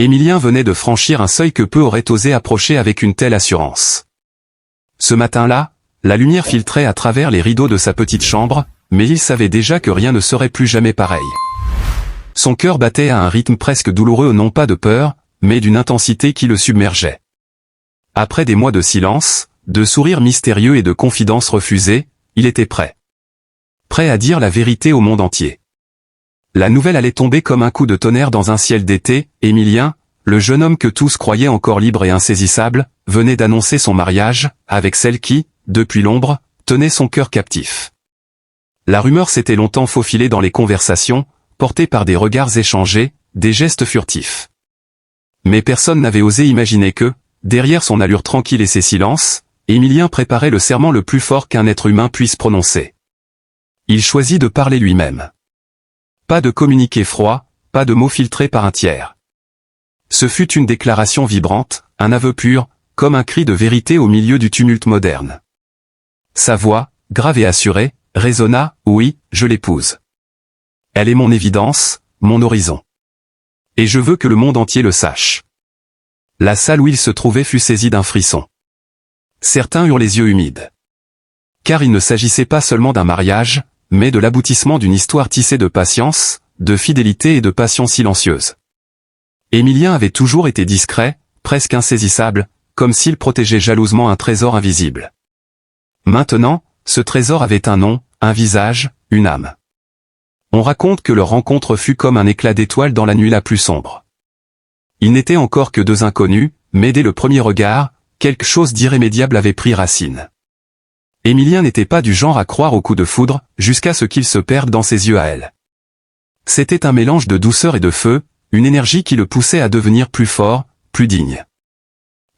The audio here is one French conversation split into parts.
Émilien venait de franchir un seuil que peu auraient osé approcher avec une telle assurance. Ce matin-là, la lumière filtrait à travers les rideaux de sa petite chambre, mais il savait déjà que rien ne serait plus jamais pareil. Son cœur battait à un rythme presque douloureux, non pas de peur, mais d'une intensité qui le submergeait. Après des mois de silence, de sourires mystérieux et de confidences refusées, il était prêt. Prêt à dire la vérité au monde entier. La nouvelle allait tomber comme un coup de tonnerre dans un ciel d'été. Émilien, le jeune homme que tous croyaient encore libre et insaisissable, venait d'annoncer son mariage, avec celle qui, depuis l'ombre, tenait son cœur captif. La rumeur s'était longtemps faufilée dans les conversations, portée par des regards échangés, des gestes furtifs. Mais personne n'avait osé imaginer que, derrière son allure tranquille et ses silences, Émilien préparait le serment le plus fort qu'un être humain puisse prononcer. Il choisit de parler lui-même. Pas de communiqué froid, pas de mots filtrés par un tiers. Ce fut une déclaration vibrante, un aveu pur, comme un cri de vérité au milieu du tumulte moderne. Sa voix, grave et assurée, résonna, « Oui, je l'épouse. Elle est mon évidence, mon horizon. Et je veux que le monde entier le sache. » La salle où il se trouvait fut saisie d'un frisson. Certains eurent les yeux humides. Car il ne s'agissait pas seulement d'un mariage, mais de l'aboutissement d'une histoire tissée de patience, de fidélité et de passion silencieuse. Émilien avait toujours été discret, presque insaisissable, comme s'il protégeait jalousement un trésor invisible. Maintenant, ce trésor avait un nom, un visage, une âme. On raconte que leur rencontre fut comme un éclat d'étoiles dans la nuit la plus sombre. Ils n'étaient encore que deux inconnus, mais dès le premier regard, quelque chose d'irrémédiable avait pris racine. Émilien n'était pas du genre à croire au coup de foudre, jusqu'à ce qu'il se perde dans ses yeux à elle. C'était un mélange de douceur et de feu, une énergie qui le poussait à devenir plus fort, plus digne.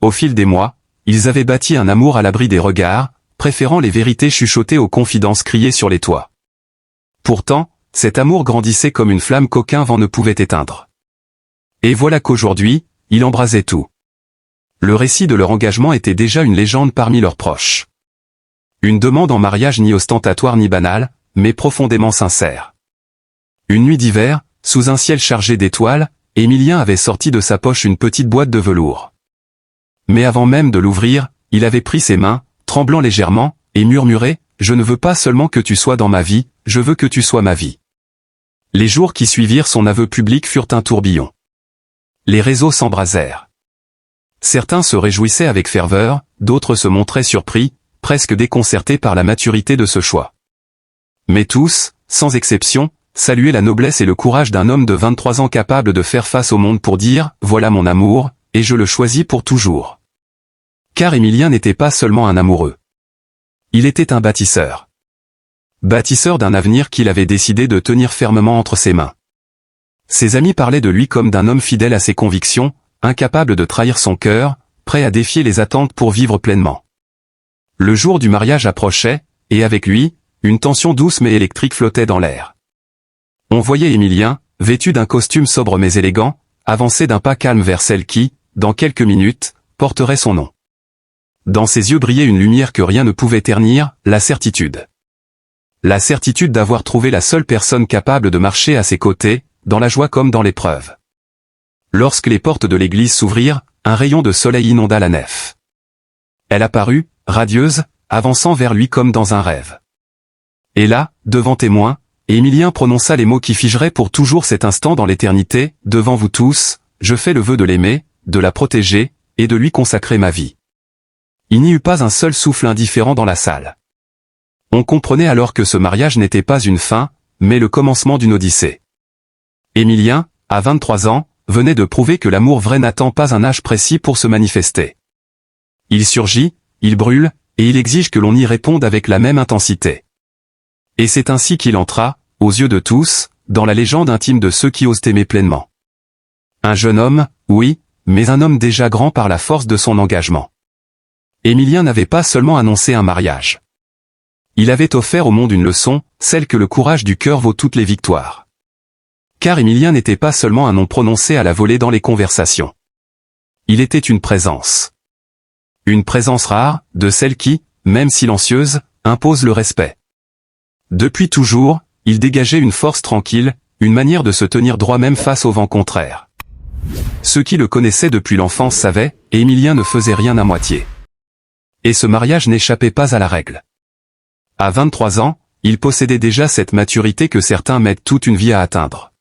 Au fil des mois, ils avaient bâti un amour à l'abri des regards, préférant les vérités chuchotées aux confidences criées sur les toits. Pourtant, cet amour grandissait comme une flamme qu'aucun vent ne pouvait éteindre. Et voilà qu'aujourd'hui, il embrasait tout. Le récit de leur engagement était déjà une légende parmi leurs proches. Une demande en mariage ni ostentatoire ni banale, mais profondément sincère. Une nuit d'hiver, sous un ciel chargé d'étoiles, Émilien avait sorti de sa poche une petite boîte de velours. Mais avant même de l'ouvrir, il avait pris ses mains, tremblant légèrement, et murmuré, « Je ne veux pas seulement que tu sois dans ma vie, je veux que tu sois ma vie. » Les jours qui suivirent son aveu public furent un tourbillon. Les réseaux s'embrasèrent. Certains se réjouissaient avec ferveur, d'autres se montraient surpris, presque déconcertés par la maturité de ce choix. Mais tous, sans exception, saluaient la noblesse et le courage d'un homme de 23 ans capable de faire face au monde pour dire « Voilà mon amour, et je le choisis pour toujours. » Car Émilien n'était pas seulement un amoureux. Il était un bâtisseur. Bâtisseur d'un avenir qu'il avait décidé de tenir fermement entre ses mains. Ses amis parlaient de lui comme d'un homme fidèle à ses convictions, incapable de trahir son cœur, prêt à défier les attentes pour vivre pleinement. Le jour du mariage approchait, et avec lui, une tension douce mais électrique flottait dans l'air. On voyait Émilien, vêtu d'un costume sobre mais élégant, avancer d'un pas calme vers celle qui, dans quelques minutes, porterait son nom. Dans ses yeux brillait une lumière que rien ne pouvait ternir, la certitude. La certitude d'avoir trouvé la seule personne capable de marcher à ses côtés, dans la joie comme dans l'épreuve. Lorsque les portes de l'église s'ouvrirent, un rayon de soleil inonda la nef. Elle apparut, radieuse, avançant vers lui comme dans un rêve. Et là, devant témoins, Émilien prononça les mots qui figeraient pour toujours cet instant dans l'éternité, « Devant vous tous, je fais le vœu de l'aimer, de la protéger, et de lui consacrer ma vie. » Il n'y eut pas un seul souffle indifférent dans la salle. On comprenait alors que ce mariage n'était pas une fin, mais le commencement d'une odyssée. Émilien, à 23 ans, venait de prouver que l'amour vrai n'attend pas un âge précis pour se manifester. Il surgit, il brûle, et il exige que l'on y réponde avec la même intensité. Et c'est ainsi qu'il entra, aux yeux de tous, dans la légende intime de ceux qui osent aimer pleinement. Un jeune homme, oui, mais un homme déjà grand par la force de son engagement. Émilien n'avait pas seulement annoncé un mariage. Il avait offert au monde une leçon, celle que le courage du cœur vaut toutes les victoires. Car Émilien n'était pas seulement un nom prononcé à la volée dans les conversations. Il était une présence. Une présence rare, de celle qui, même silencieuse, impose le respect. Depuis toujours, il dégageait une force tranquille, une manière de se tenir droit même face au vent contraire. Ceux qui le connaissaient depuis l'enfance savaient, et Émilien ne faisait rien à moitié. Et ce mariage n'échappait pas à la règle. À 23 ans, il possédait déjà cette maturité que certains mettent toute une vie à atteindre.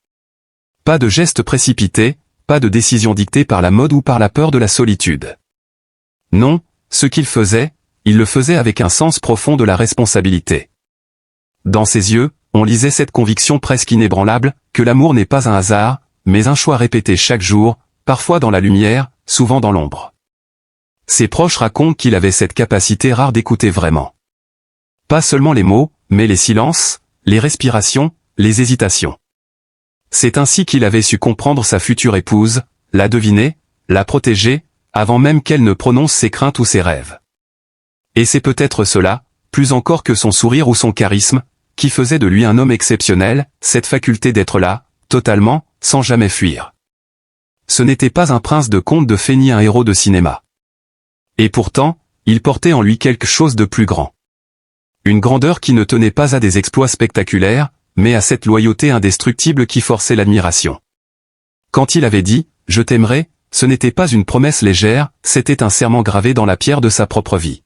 Pas de gestes précipités, pas de décisions dictées par la mode ou par la peur de la solitude. Non, ce qu'il faisait, il le faisait avec un sens profond de la responsabilité. Dans ses yeux, on lisait cette conviction presque inébranlable, que l'amour n'est pas un hasard, mais un choix répété chaque jour, parfois dans la lumière, souvent dans l'ombre. Ses proches racontent qu'il avait cette capacité rare d'écouter vraiment. Pas seulement les mots, mais les silences, les respirations, les hésitations. C'est ainsi qu'il avait su comprendre sa future épouse, la deviner, la protéger, avant même qu'elle ne prononce ses craintes ou ses rêves. Et c'est peut-être cela, plus encore que son sourire ou son charisme, qui faisait de lui un homme exceptionnel, cette faculté d'être là, totalement, sans jamais fuir. Ce n'était pas un prince de conte de fées ni un héros de cinéma. Et pourtant, il portait en lui quelque chose de plus grand. Une grandeur qui ne tenait pas à des exploits spectaculaires, mais à cette loyauté indestructible qui forçait l'admiration. Quand il avait dit « Je t'aimerai », ce n'était pas une promesse légère, c'était un serment gravé dans la pierre de sa propre vie.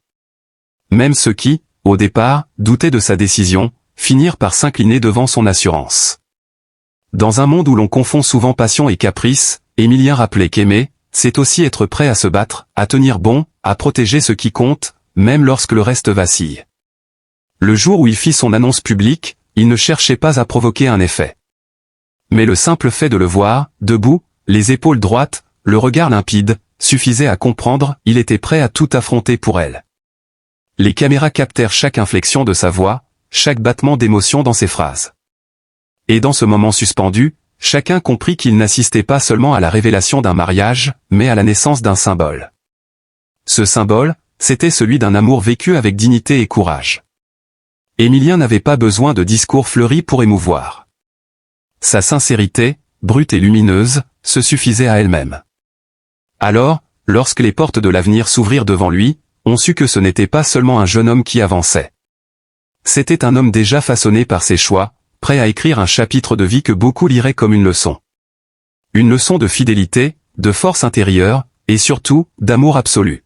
Même ceux qui, au départ, doutaient de sa décision, finirent par s'incliner devant son assurance. Dans un monde où l'on confond souvent passion et caprice, Émilien rappelait qu'aimer, c'est aussi être prêt à se battre, à tenir bon, à protéger ce qui compte, même lorsque le reste vacille. Le jour où il fit son annonce publique, il ne cherchait pas à provoquer un effet. Mais le simple fait de le voir, debout, les épaules droites, le regard limpide, suffisait à comprendre, il était prêt à tout affronter pour elle. Les caméras captèrent chaque inflexion de sa voix, chaque battement d'émotion dans ses phrases. Et dans ce moment suspendu, chacun comprit qu'il n'assistait pas seulement à la révélation d'un mariage, mais à la naissance d'un symbole. Ce symbole, c'était celui d'un amour vécu avec dignité et courage. Émilien n'avait pas besoin de discours fleuris pour émouvoir. Sa sincérité, brute et lumineuse, se suffisait à elle-même. Alors, lorsque les portes de l'avenir s'ouvrirent devant lui, on sut que ce n'était pas seulement un jeune homme qui avançait. C'était un homme déjà façonné par ses choix, prêt à écrire un chapitre de vie que beaucoup liraient comme une leçon. Une leçon de fidélité, de force intérieure, et surtout, d'amour absolu.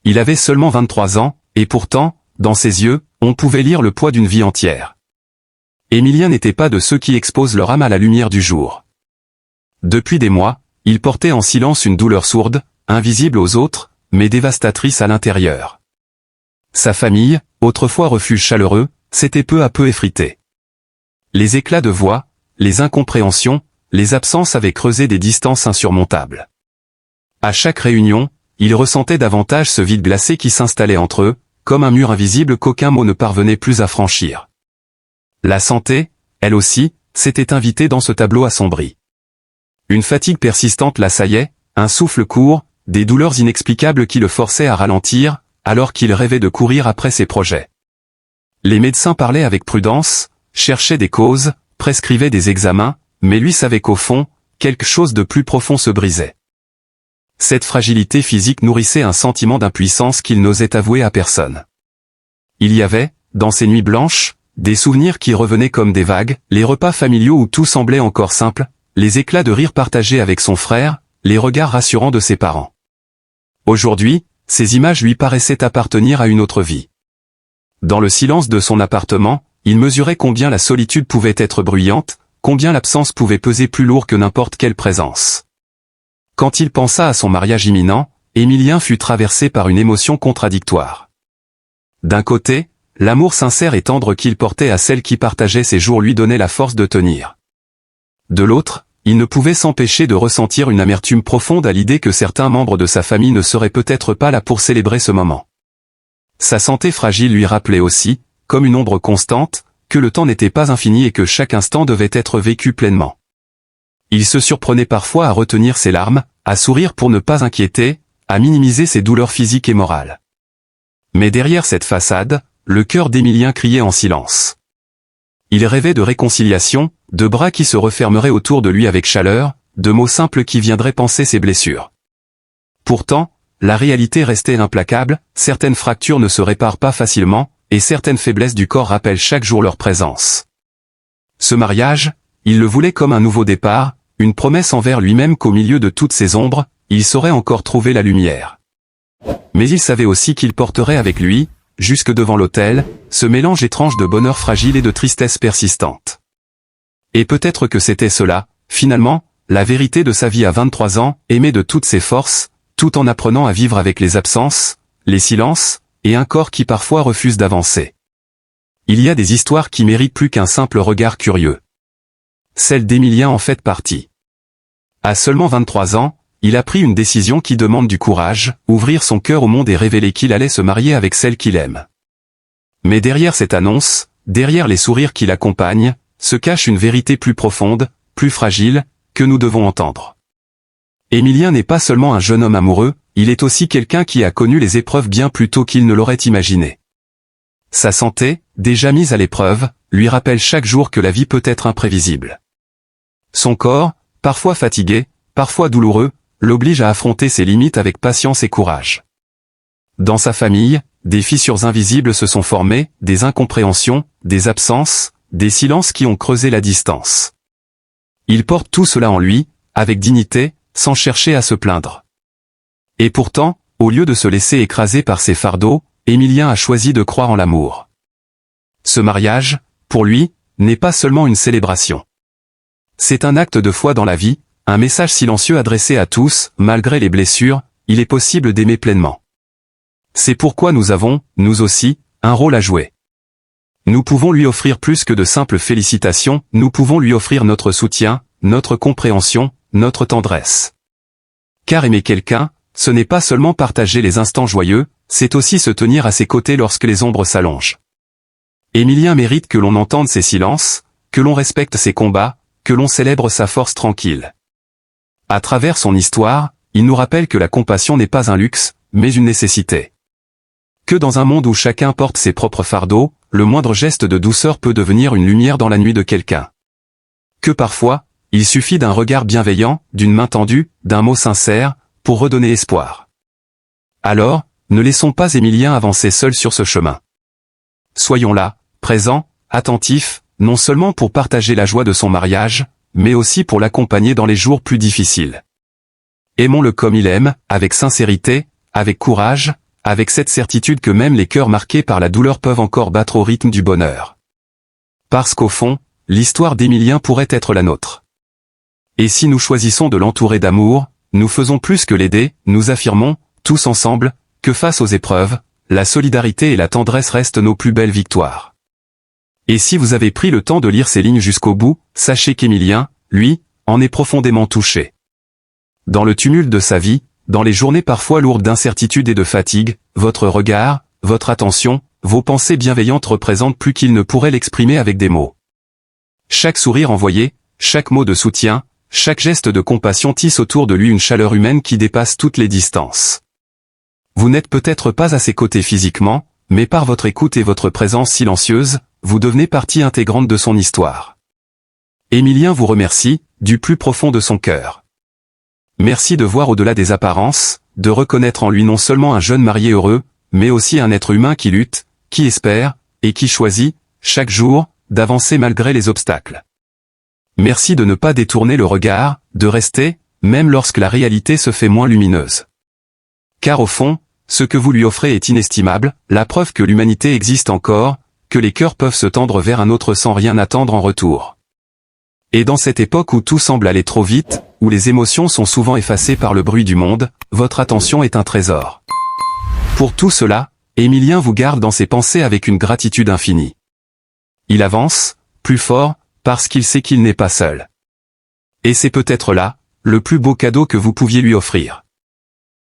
Il avait seulement 23 ans, et pourtant, dans ses yeux, on pouvait lire le poids d'une vie entière. Émilien n'était pas de ceux qui exposent leur âme à la lumière du jour. Depuis des mois, il portait en silence une douleur sourde, invisible aux autres, mais dévastatrice à l'intérieur. Sa famille, autrefois refuge chaleureux, s'était peu à peu effritée. Les éclats de voix, les incompréhensions, les absences avaient creusé des distances insurmontables. À chaque réunion, il ressentait davantage ce vide glacé qui s'installait entre eux, comme un mur invisible qu'aucun mot ne parvenait plus à franchir. La santé, elle aussi, s'était invitée dans ce tableau assombri. Une fatigue persistante l'assaillait, un souffle court, des douleurs inexplicables qui le forçaient à ralentir, alors qu'il rêvait de courir après ses projets. Les médecins parlaient avec prudence, cherchaient des causes, prescrivaient des examens, mais lui savait qu'au fond, quelque chose de plus profond se brisait. Cette fragilité physique nourrissait un sentiment d'impuissance qu'il n'osait avouer à personne. Il y avait, dans ces nuits blanches, des souvenirs qui revenaient comme des vagues, les repas familiaux où tout semblait encore simple, les éclats de rire partagés avec son frère, les regards rassurants de ses parents. Aujourd'hui, ces images lui paraissaient appartenir à une autre vie. Dans le silence de son appartement, il mesurait combien la solitude pouvait être bruyante, combien l'absence pouvait peser plus lourd que n'importe quelle présence. Quand il pensa à son mariage imminent, Émilien fut traversé par une émotion contradictoire. D'un côté, l'amour sincère et tendre qu'il portait à celle qui partageait ses jours lui donnait la force de tenir. De l'autre, il ne pouvait s'empêcher de ressentir une amertume profonde à l'idée que certains membres de sa famille ne seraient peut-être pas là pour célébrer ce moment. Sa santé fragile lui rappelait aussi, comme une ombre constante, que le temps n'était pas infini et que chaque instant devait être vécu pleinement. Il se surprenait parfois à retenir ses larmes, à sourire pour ne pas inquiéter, à minimiser ses douleurs physiques et morales. Mais derrière cette façade, le cœur d'Émilien criait en silence. Il rêvait de réconciliation, de bras qui se refermeraient autour de lui avec chaleur, de mots simples qui viendraient panser ses blessures. Pourtant, la réalité restait implacable, certaines fractures ne se réparent pas facilement, et certaines faiblesses du corps rappellent chaque jour leur présence. Ce mariage, il le voulait comme un nouveau départ, une promesse envers lui-même qu'au milieu de toutes ces ombres, il saurait encore trouver la lumière. Mais il savait aussi qu'il porterait avec lui, jusque devant l'autel, ce mélange étrange de bonheur fragile et de tristesse persistante. Et peut-être que c'était cela, finalement, la vérité de sa vie à 23 ans, aimer de toutes ses forces, tout en apprenant à vivre avec les absences, les silences, et un corps qui parfois refuse d'avancer. Il y a des histoires qui méritent plus qu'un simple regard curieux. Celle d'Emilien en fait partie. À seulement 23 ans, il a pris une décision qui demande du courage, ouvrir son cœur au monde et révéler qu'il allait se marier avec celle qu'il aime. Mais derrière cette annonce, derrière les sourires qui l'accompagnent, se cache une vérité plus profonde, plus fragile, que nous devons entendre. Emilien n'est pas seulement un jeune homme amoureux, il est aussi quelqu'un qui a connu les épreuves bien plus tôt qu'il ne l'aurait imaginé. Sa santé, déjà mise à l'épreuve, lui rappelle chaque jour que la vie peut être imprévisible. Son corps, parfois fatigué, parfois douloureux, l'oblige à affronter ses limites avec patience et courage. Dans sa famille, des fissures invisibles se sont formées, des incompréhensions, des absences, des silences qui ont creusé la distance. Il porte tout cela en lui, avec dignité, sans chercher à se plaindre. Et pourtant, au lieu de se laisser écraser par ses fardeaux, Emilien a choisi de croire en l'amour. Ce mariage, pour lui, n'est pas seulement une célébration. C'est un acte de foi dans la vie, un message silencieux adressé à tous, malgré les blessures, il est possible d'aimer pleinement. C'est pourquoi nous avons, nous aussi, un rôle à jouer. Nous pouvons lui offrir plus que de simples félicitations, nous pouvons lui offrir notre soutien, notre compréhension, notre tendresse. Car aimer quelqu'un, ce n'est pas seulement partager les instants joyeux, c'est aussi se tenir à ses côtés lorsque les ombres s'allongent. Emilien mérite que l'on entende ses silences, que l'on respecte ses combats, que l'on célèbre sa force tranquille. À travers son histoire, il nous rappelle que la compassion n'est pas un luxe, mais une nécessité. Que dans un monde où chacun porte ses propres fardeaux, le moindre geste de douceur peut devenir une lumière dans la nuit de quelqu'un. Que parfois, il suffit d'un regard bienveillant, d'une main tendue, d'un mot sincère, pour redonner espoir. Alors, ne laissons pas Emilien avancer seul sur ce chemin. Soyons là, présents, attentifs, non seulement pour partager la joie de son mariage, mais aussi pour l'accompagner dans les jours plus difficiles. Aimons-le comme il aime, avec sincérité, avec courage, avec cette certitude que même les cœurs marqués par la douleur peuvent encore battre au rythme du bonheur. Parce qu'au fond, l'histoire d'Emilien pourrait être la nôtre. Et si nous choisissons de l'entourer d'amour, nous faisons plus que l'aider, nous affirmons, tous ensemble, que face aux épreuves, la solidarité et la tendresse restent nos plus belles victoires. Et si vous avez pris le temps de lire ces lignes jusqu'au bout, sachez qu'Emilien, lui, en est profondément touché. Dans le tumulte de sa vie, dans les journées parfois lourdes d'incertitude et de fatigue, votre regard, votre attention, vos pensées bienveillantes représentent plus qu'il ne pourrait l'exprimer avec des mots. Chaque sourire envoyé, chaque mot de soutien, chaque geste de compassion tisse autour de lui une chaleur humaine qui dépasse toutes les distances. Vous n'êtes peut-être pas à ses côtés physiquement, mais par votre écoute et votre présence silencieuse, vous devenez partie intégrante de son histoire. Emilien vous remercie, du plus profond de son cœur. Merci de voir au-delà des apparences, de reconnaître en lui non seulement un jeune marié heureux, mais aussi un être humain qui lutte, qui espère, et qui choisit, chaque jour, d'avancer malgré les obstacles. Merci de ne pas détourner le regard, de rester, même lorsque la réalité se fait moins lumineuse. Car au fond, ce que vous lui offrez est inestimable, la preuve que l'humanité existe encore, que les cœurs peuvent se tendre vers un autre sans rien attendre en retour. Et dans cette époque où tout semble aller trop vite, où les émotions sont souvent effacées par le bruit du monde, votre attention est un trésor. Pour tout cela, Emilien vous garde dans ses pensées avec une gratitude infinie. Il avance, plus fort, parce qu'il sait qu'il n'est pas seul. Et c'est peut-être là, le plus beau cadeau que vous pouviez lui offrir.